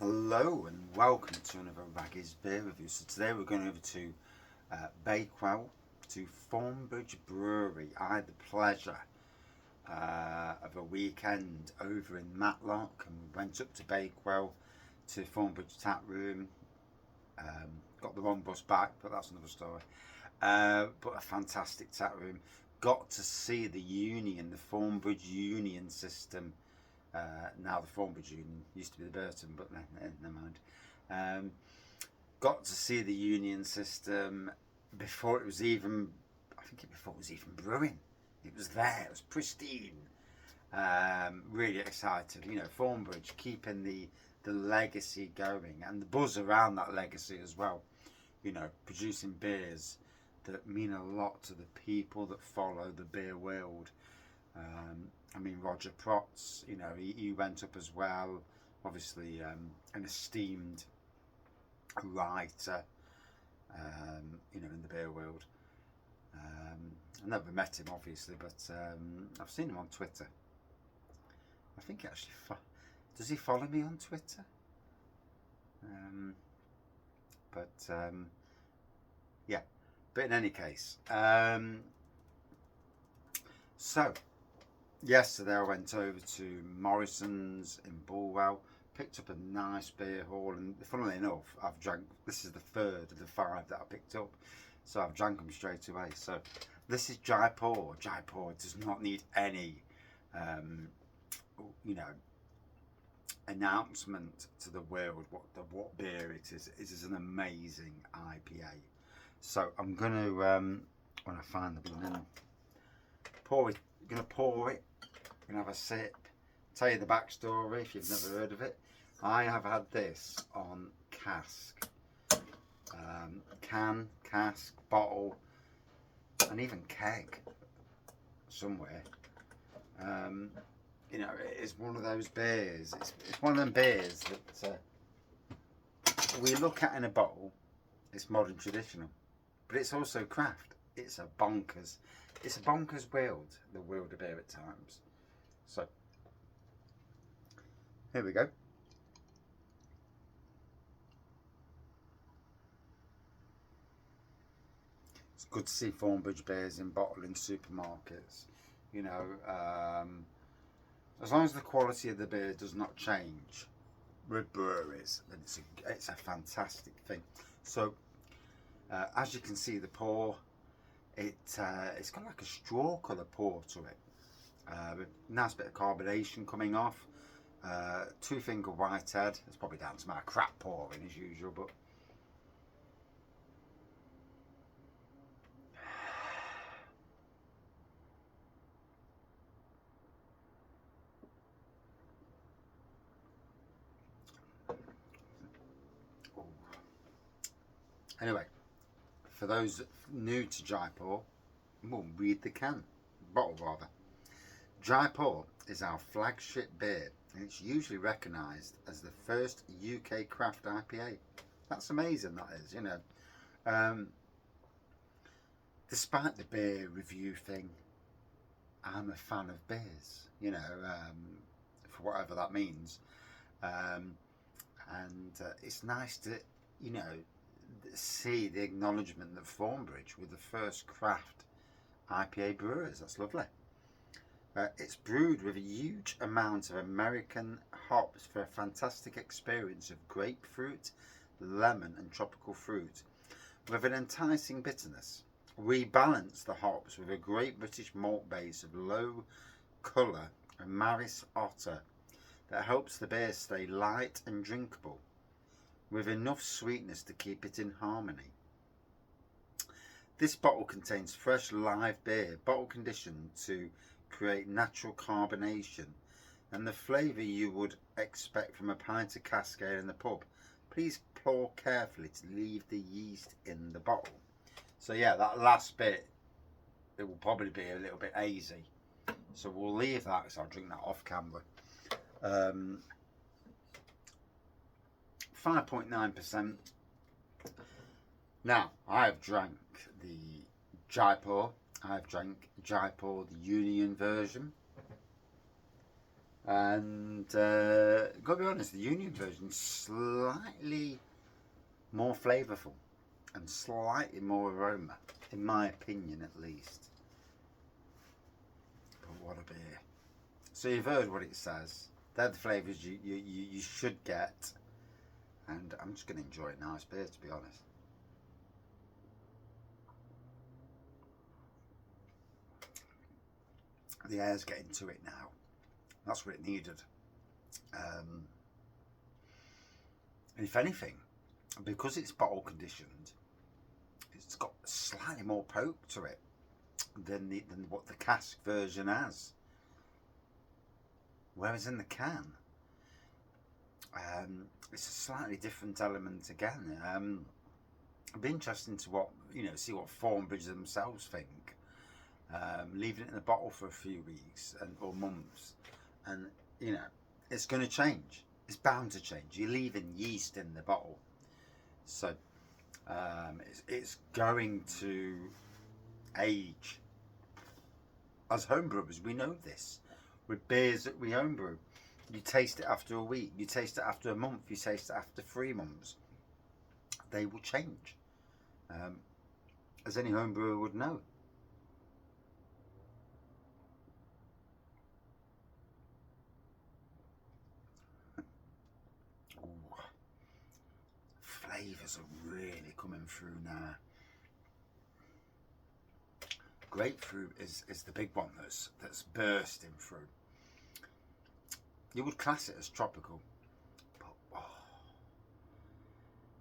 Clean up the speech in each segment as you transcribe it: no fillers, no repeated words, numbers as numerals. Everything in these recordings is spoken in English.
Hello and welcome to another Raggy's Beer Review. So today we're going over to Bakewell, to Thornbridge Brewery. I had the pleasure of a weekend over in Matlock and went up to Bakewell to Thornbridge Tap Room. Got the wrong bus back, but that's another story. But a fantastic tap room. Got to see the Union, the Thornbridge Union system. Now the Thornbridge Union, used to be the Burton, but never mind. Got to see the Union system before it was even, before it was even brewing. It was there, it was pristine. Really excited, Thornbridge keeping the legacy going and the buzz around that legacy as well. Producing beers that mean a lot to the people that follow the beer world. Roger Protz, he went up as well. Obviously, an esteemed writer, in the beer world. I never met him, obviously, but I've seen him on Twitter. I think he actually does he follow me on Twitter? Yeah. But in any case, so yesterday I went over to Morrison's in Bulwell, picked up a nice beer haul, and funnily enough, I've drank, this is the third of the 5 that I picked up, so I've drank them straight away. So this is Jaipur. Jaipur does not need any, announcement to the world what beer it is. It is an amazing IPA. So I'm going to, when I find the blue, pour it, have a sip, tell you the backstory if you've never heard of it. I have had this on cask, can, cask, bottle, and even keg somewhere. It is one of those beers. It's one of them beers that we look at in a bottle. It's modern traditional, but it's also craft. It's a bonkers world, the world of beer at times. So, here we go. It's good to see Thornbridge beers in bottle in supermarkets. As long as the quality of the beer does not change with breweries, then it's a fantastic thing. So, as you can see, the pour, it's got like a straw colour pour to it. With nice bit of carbonation coming off. 2-finger whitehead. It's probably down to my crap pouring as usual, but anyway, for those new to Jaipur, we'll read the bottle rather. Jaipur is our flagship beer, and it's usually recognised as the first UK craft IPA. That's amazing, that is, Despite the beer review thing, I'm a fan of beers, for whatever that means. It's nice to, see the acknowledgement that Thornbridge were the first craft IPA brewers. That's lovely. It's brewed with a huge amount of American hops for a fantastic experience of grapefruit, lemon and tropical fruit with an enticing bitterness. We balance the hops with a great British malt base of low colour and Maris Otter that helps the beer stay light and drinkable with enough sweetness to keep it in harmony. This bottle contains fresh live beer, bottle conditioned to create natural carbonation and the flavour you would expect from a pint of Cask Can in the pub. Please pour carefully to leave the yeast in the bottle. So yeah, that last bit, it will probably be a little bit hazy. So we'll leave that, because I'll drink that off camera. 5.9%. Now, I have drank the Jaipur. I've drank Jaipur, the Union version. And gotta be honest, the Union version is slightly more flavourful and slightly more aroma, in my opinion at least. But what a beer. So you've heard what it says. They're the flavours you should get. And I'm just going to enjoy a nice beer, to be honest. The air's getting to it now. That's what it needed. If anything, because it's bottle conditioned, it's got slightly more poke to it than what the cask version has. Whereas in the can, it's a slightly different element again. It'd be interesting to see what Thornbridge themselves think. Leaving it in the bottle for a few weeks or months, and it's going to change. It's bound to change. You're leaving yeast in the bottle, so it's going to age. As homebrewers, we know this. With beers that we homebrew, you taste it after a week, you taste it after a month, you taste it after 3 months. They will change, as any homebrewer would know. Flavours are really coming through now. Grapefruit is the big one that's bursting through. You would class it as tropical, but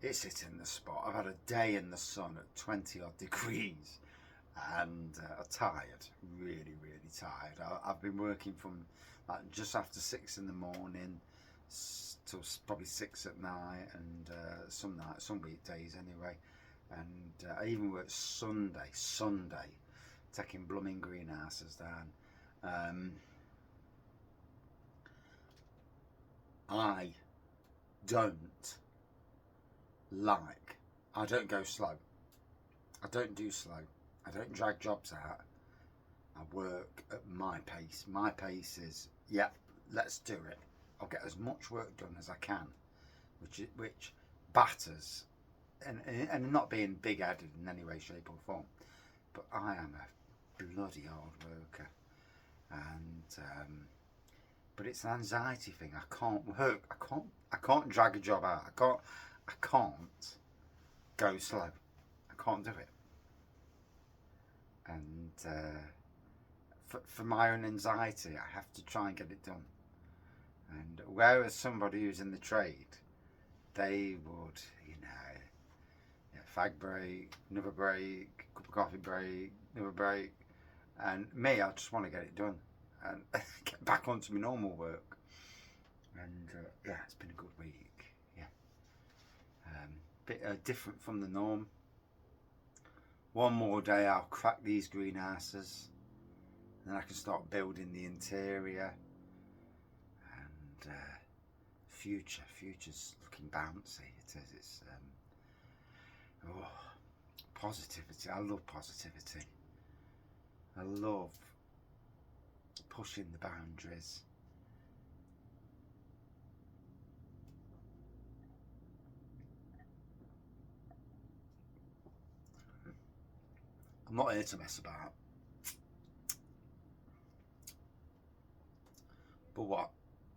it's hitting the spot. I've had a day in the sun at 20 odd degrees and I'm tired, really tired. I've been working from like just after 6 in the morning till probably 6 at night, and some weekdays anyway, and I even worked Sunday taking blooming greenhouses down. I don't go slow. I don't do slow. I don't drag jobs out. I work at my pace. My pace is, let's do it. I'll get as much work done as I can, which batters, and not being big-headed in any way, shape or form, but I am a bloody hard worker, and but it's an anxiety thing. I can't work. I can't drag a job out. I can't go slow. I can't do it. And for my own anxiety, I have to try and get it done. And whereas somebody who's in the trade, they would, fag break, another break, cup of coffee break, another break, and me, I just want to get it done and get back onto my normal work. And it's been a good week. Bit different from the norm. One more day, I'll crack these greenhouses, and then I can start building the interior. And future's looking bouncy. It is. It's positivity. I love positivity. I love pushing the boundaries. I'm not here to mess about.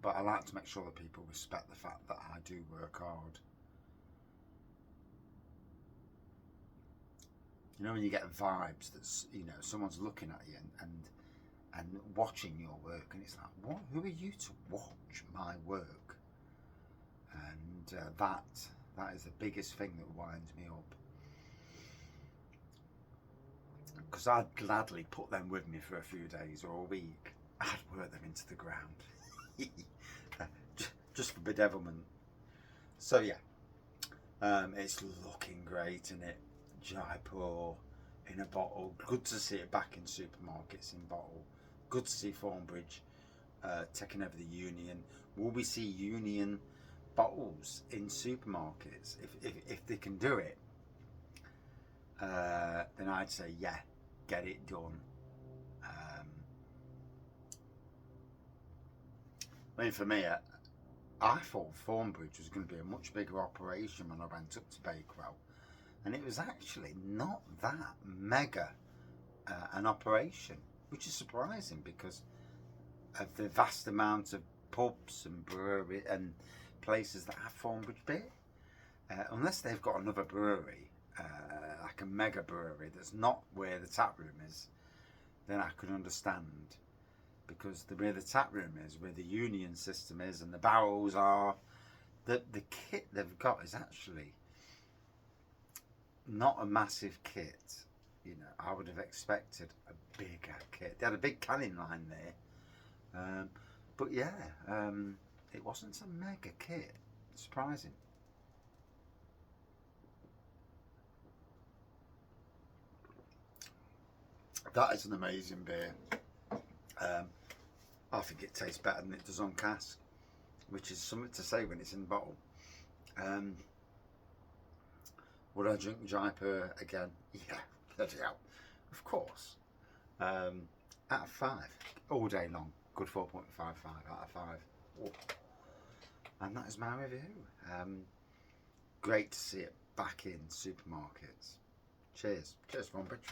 But I like to make sure that people respect the fact that I do work hard. When you get vibes that's, someone's looking at you and watching your work, and it's like, what? Who are you to watch my work? And that is the biggest thing that winds me up. Because I'd gladly put them with me for a few days or a week. I'd work them into the ground. Just for bedevilment. So it's looking great, isn't it? Jaipur in a bottle. Good to see it back in supermarkets in bottle. Good to see Thornbridge taking over the Union. Will we see Union bottles in supermarkets? If they can do it, then I'd say get it done. I mean, for me, I thought Thornbridge was going to be a much bigger operation when I went up to Bakewell, and it was actually not that mega an operation, which is surprising because of the vast amount of pubs and brewery and places that have Thornbridge beer. Unless they've got another brewery, like a mega brewery that's not where the tap room is, then I can understand. Because where the tap room is, where the union system is, and the barrels are, the kit they've got is actually not a massive kit. You know, I would have expected a bigger kit. They had a big canning line there, but yeah, it wasn't a mega kit. Surprising. That is an amazing beer. I think it tastes better than it does on cask, which is something to say when it's in bottle. Would I drink Jaipur again? Yeah, bloody hell, of course. Out of 5, all day long, good 4.55 out of 5. Oh. And that is my review. Great to see it back in supermarkets. Cheers. Cheers, Thornbridge.